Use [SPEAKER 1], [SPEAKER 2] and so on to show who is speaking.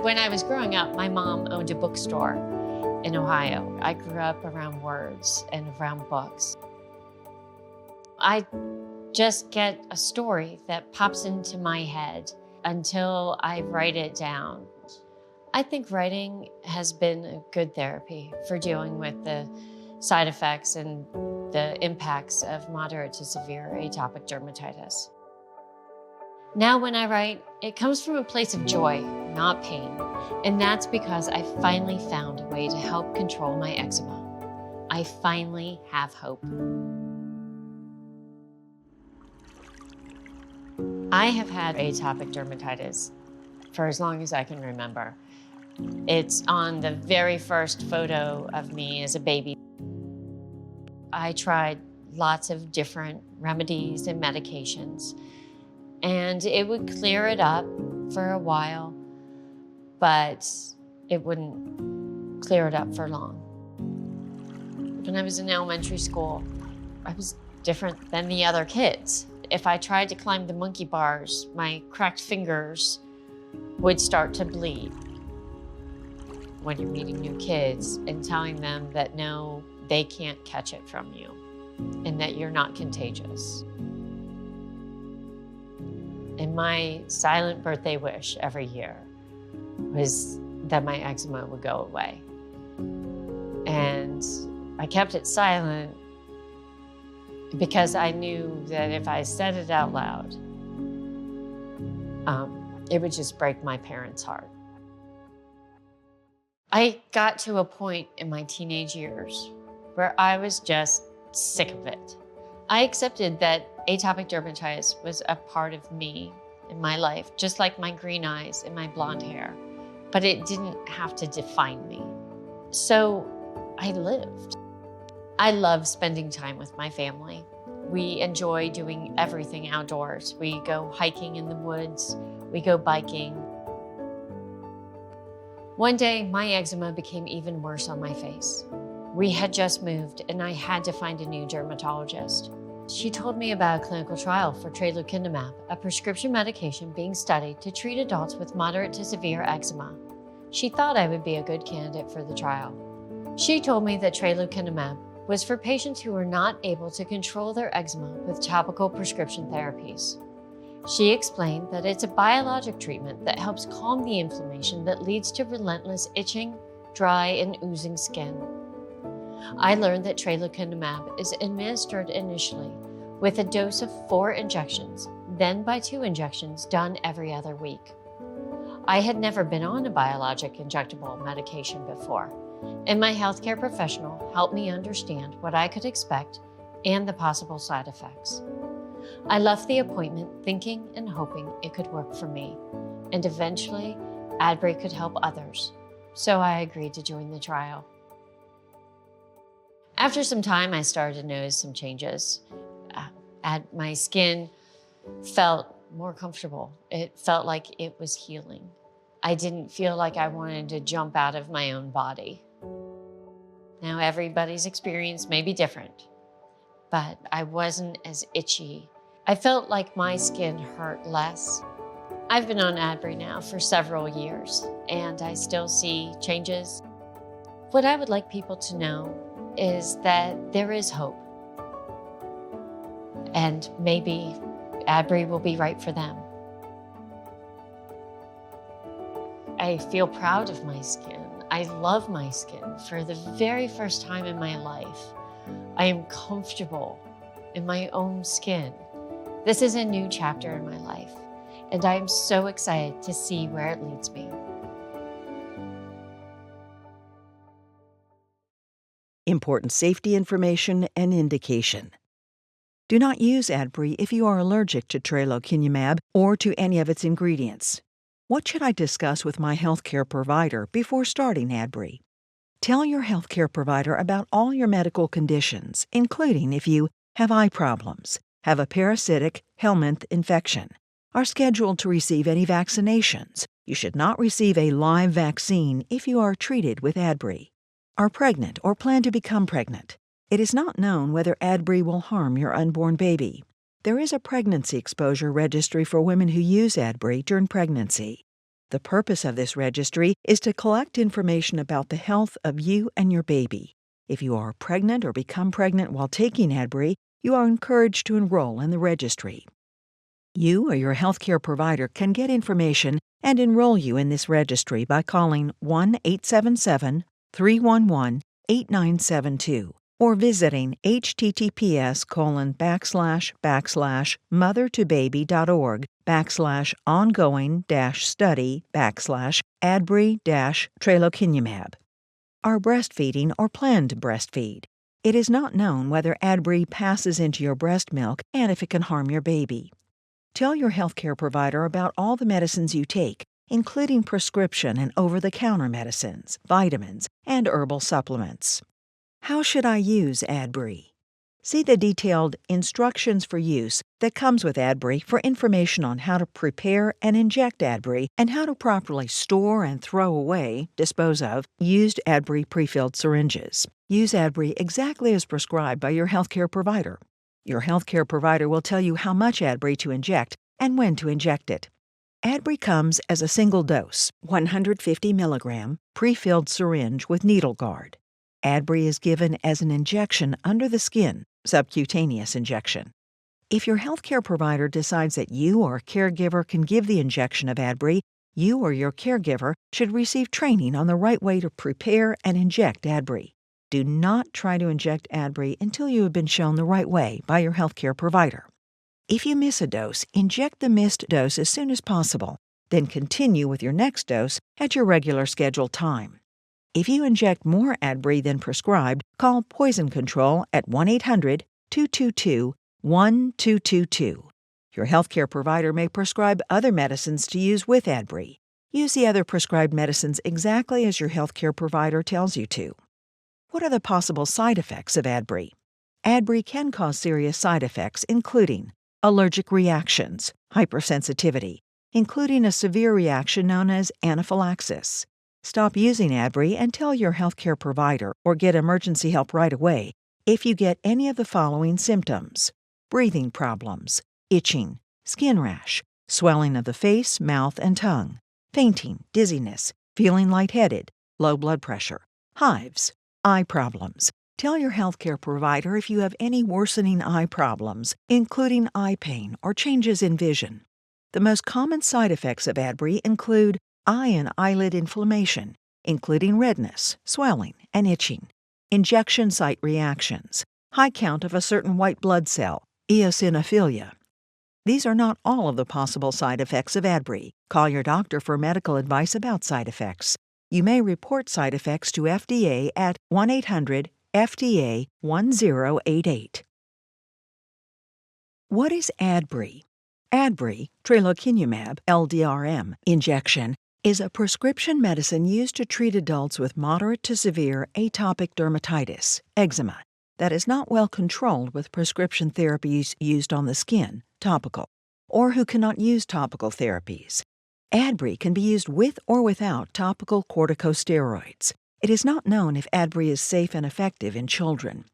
[SPEAKER 1] When I was growing up, my mom owned a bookstore in Ohio. I grew up around words and around books. I just get a story that pops into my head until I write it down. I think writing has been a good therapy for dealing with the side effects and the impacts of moderate to severe atopic dermatitis. Now when I write, it comes from a place of joy, not pain. And that's because I finally found a way to help control my eczema. I finally have hope. I have had atopic dermatitis for as long as I can remember. It's on the very first photo of me as a baby. I tried lots of different remedies and medications, and it would clear it up for a while, but it wouldn't clear it up for long. When I was in elementary school, I was different than the other kids. If I tried to climb the monkey bars, my cracked fingers would start to bleed. When you're meeting new kids and telling them that no, they can't catch it from you and that you're not contagious. And my silent birthday wish every year was that my eczema would go away. And I kept it silent because I knew that if I said it out loud, it would just break my parents' heart. I got to a point in my teenage years where I was just sick of it. I accepted that atopic dermatitis was a part of me in my life, just like my green eyes and my blonde hair, but it didn't have to define me. So I lived. I love spending time with my family. We enjoy doing everything outdoors. We go hiking in the woods, we go biking. One day, my eczema became even worse on my face. We had just moved and I had to find a new dermatologist. She told me about a clinical trial for tralokinumab, a prescription medication being studied to treat adults with moderate to severe eczema. She thought I would be a good candidate for the trial. She told me that tralokinumab was for patients who were not able to control their eczema with topical prescription therapies. She explained that it's a biologic treatment that helps calm the inflammation that leads to relentless itching, dry, and oozing skin. I learned that tralokinumab is administered initially with a dose of 4 injections, then by 2 injections done every other week. I had never been on a biologic injectable medication before, and my healthcare professional helped me understand what I could expect and the possible side effects. I left the appointment thinking and hoping it could work for me, and eventually Adbry could help others, so I agreed to join the trial. After some time, I started to notice some changes. My skin felt more comfortable. It felt like it was healing. I didn't feel like I wanted to jump out of my own body. Now, everybody's experience may be different, but I wasn't as itchy. I felt like my skin hurt less. I've been on Adbry now for several years, and I still see changes. What I would like people to know is that there is hope, and maybe Adbry will be right for them. I feel proud of my skin. I love my skin. For the very first time in my life, I am comfortable in my own skin. This is a new chapter in my life, and I am so excited to see where it leads me.
[SPEAKER 2] Important safety information and indication. Do not use Adbry if you are allergic to tralokinumab or to any of its ingredients. What should I discuss with my healthcare provider before starting Adbry? Tell your healthcare provider about all your medical conditions, including if you have eye problems, have a parasitic helminth infection, are scheduled to receive any vaccinations. You should not receive a live vaccine if you are treated with Adbry. Are pregnant or plan to become pregnant. It is not known whether Adbry will harm your unborn baby. There is a pregnancy exposure registry for women who use Adbry during pregnancy. The purpose of this registry is to collect information about the health of you and your baby. If you are pregnant or become pregnant while taking Adbry, you are encouraged to enroll in the registry. You or your healthcare provider can get information and enroll you in this registry by calling 1-877-311-8972 or visiting https://mother-to-baby.org/ongoing-study/Adbry-tralokinumab. Are breastfeeding or plan to breastfeed. It is not known whether Adbry passes into your breast milk and if it can harm your baby. Tell your healthcare provider about all the medicines you take, including prescription and over-the-counter medicines, vitamins, and herbal supplements. How should I use Adbry? See the detailed Instructions for Use that comes with Adbry for information on how to prepare and inject Adbry and how to properly store and throw away, dispose of, used Adbry pre-filled syringes. Use Adbry exactly as prescribed by your healthcare provider. Your healthcare provider will tell you how much Adbry to inject and when to inject it. Adbry comes as a single dose, 150 milligram, pre-filled syringe with needle guard. Adbry is given as an injection under the skin, subcutaneous injection. If your healthcare provider decides that you or a caregiver can give the injection of Adbry, you or your caregiver should receive training on the right way to prepare and inject Adbry. Do not try to inject Adbry until you have been shown the right way by your healthcare provider. If you miss a dose, inject the missed dose as soon as possible, then continue with your next dose at your regular scheduled time. If you inject more Adbry than prescribed, call Poison Control at 1-800-222-1222. Your healthcare provider may prescribe other medicines to use with Adbry. Use the other prescribed medicines exactly as your healthcare provider tells you to. What are the possible side effects of Adbry? Adbry can cause serious side effects, including allergic reactions, hypersensitivity, including a severe reaction known as anaphylaxis. Stop using Adbry and tell your healthcare provider or get emergency help right away if you get any of the following symptoms: breathing problems, itching, skin rash, swelling of the face, mouth, and tongue, fainting, dizziness, feeling lightheaded, low blood pressure, hives, eye problems. Tell your healthcare provider if you have any worsening eye problems, including eye pain or changes in vision. The most common side effects of Adbry include eye and eyelid inflammation, including redness, swelling, and itching, injection site reactions, high count of a certain white blood cell, eosinophilia. These are not all of the possible side effects of Adbry. Call your doctor for medical advice about side effects. You may report side effects to FDA at 1-800-FDA-1088. What is Adbry? Adbry, tralokinumab-ldrm injection, is a prescription medicine used to treat adults with moderate to severe atopic dermatitis, eczema, that is not well controlled with prescription therapies used on the skin, topical, or who cannot use topical therapies. Adbry can be used with or without topical corticosteroids. It is not known if Adbry is safe and effective in children.